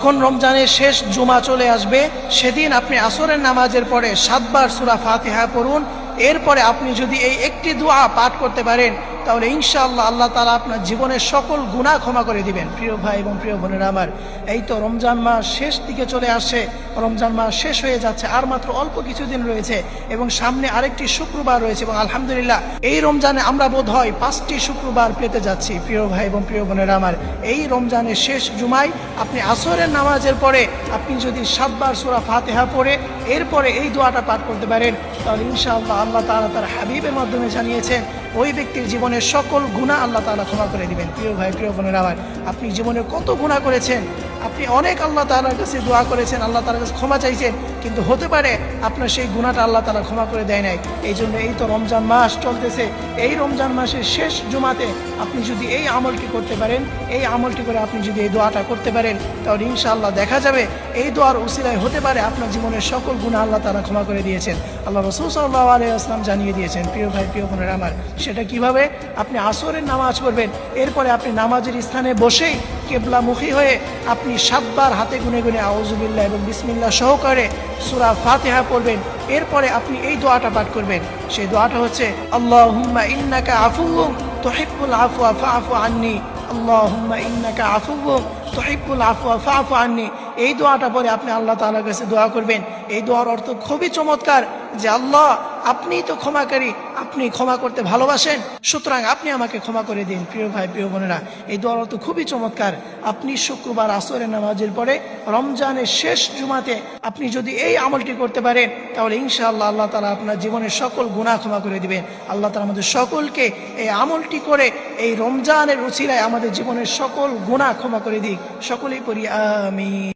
যখন রমজানের শেষ জুমা চলে আসবে সেদিন আপনি আসরের নামাজের পরে 7 বার সূরা ফাতিহা পড়ুন। এরপরে আপনি যদি এই একটি দোয়া পাঠ করতে পারেন তাহলে ইনশাআল্লাহ আল্লাহ তাআলা আপনার জীবনের সকল গুনাহ ক্ষমা করে দিবেন। প্রিয় ভাই এবং প্রিয় বোনেরা আমার, এই তো রমজান মাস শেষ দিকে চলে আসছে, রমজান মাস শেষ হয়ে যাচ্ছে, আর মাত্র অল্প কিছুদিন রয়েছে এবং সামনে আরেকটি শুক্রবার রয়েছে এবং আলহামদুলিল্লাহ এই রমজানে আমরা বোধ হয় 5টি শুক্রবার পেতে যাচ্ছি। প্রিয় ভাই এবং প্রিয় বোনেরা আমার, এই রমজানের শেষ জুমায় আপনি আসরের নামাজের পরে আপনি যদি 7 বার সূরা ফাতিহা পড়ে এরপরে এই দোয়াটা পাঠ করতে পারেন তাহলে ইনশাআল্লাহ আল্লাহ তাআলা তার হাবিবের মাধ্যমে জানিয়েছেন ওই ব্যক্তির জীবনের সকল গুনাহ আল্লাহ তাআলা ক্ষমা করে দিবেন। প্রিয় ভাই প্রিয় বোনেরা আমার, আপনি জীবনে কত গুনাহ করেছেন, আপনি অনেক আল্লাহ তাআলার কাছে দোয়া করেছেন, আল্লাহ তাআলার কাছে ক্ষমা চাইছেন, কিন্তু হতে পারে আপনার সেই গুনাহটা আল্লাহ তাআলা ক্ষমা করে দেয় নাই। এই জন্য এই তো রমজান মাস চলতেছে, এই রমজান মাসের শেষ জুমাতে আপনি যদি এই আমলটি করতে পারেন, এই আমলটি করে আপনি যদি এই দোয়াটা করতে পারেন তাহলে ইনশাআল্লাহ দেখা যাবে এই দোয়ার উসিলায় হতে পারে আপনার জীবনের সকল গুনাহ আল্লাহ তাআলা ক্ষমা করে দিয়েছেন। আল্লাহ রাসূল সাল্লাল্লাহু আলাইহি ওয়াসাল্লাম জানিয়ে দিয়েছেন। প্রিয় ভাই প্রিয় বোনেরা আমার, সেটা কিভাবে? আপনি আসরের নামাজ পড়বেন, এরপরে আপনি নামাজের স্থানে বসেই কিবলামুখী হয়ে আপনি 7 বার হাতে গুনে গুনে আউযুবিল্লাহ এবং বিসমিল্লাহ সহকারে সূরা ফাতিহা পড়বেন। এরপরে আপনি এই দোয়াটা পাঠ করবেন। সেই দোয়াটা হচ্ছে আল্লাহুম্মা ইন্নাকা আফুউন তুহিব্বুল আফওয়া ফাআফু আন্নী, আল্লাহুম্মা ইন্নাকা আফুউন তুহিব্বুল আফওয়া ফাআফু আন্নী। এই দোয়াটা পরে আপনি আল্লাহ তাআলার কাছে দোয়া করবেন। এই দোয়ার অর্থ খুবই চমৎকার যে আল্লাহ আপনিই তো ক্ষমাকারী, আপনি ক্ষমা করতে ভালোবাসেন, সুতরাং আপনি আমাকে ক্ষমা করে দিন। প্রিয় ভাই প্রিয় বোনেরা, এই দোয়ার অর্থ খুবই চমৎকার। আপনি শুক্রবার আসরের নামাজের পরে রমজানের শেষ জুমাতে আপনি যদি এই আমলটি করতে পারেন তাহলে ইনশাআল্লাহ আল্লাহ তাআলা আপনার জীবনের সকল গুনাহ ক্ষমা করে দিবেন। আল্লাহ তাআলা আমাদের সকলকে এই আমলটি করে এই রমজানের উসিলায় আমাদের জীবনের সকল গুনাহ ক্ষমা করে দিক। সকলেই পড়ি আমিন।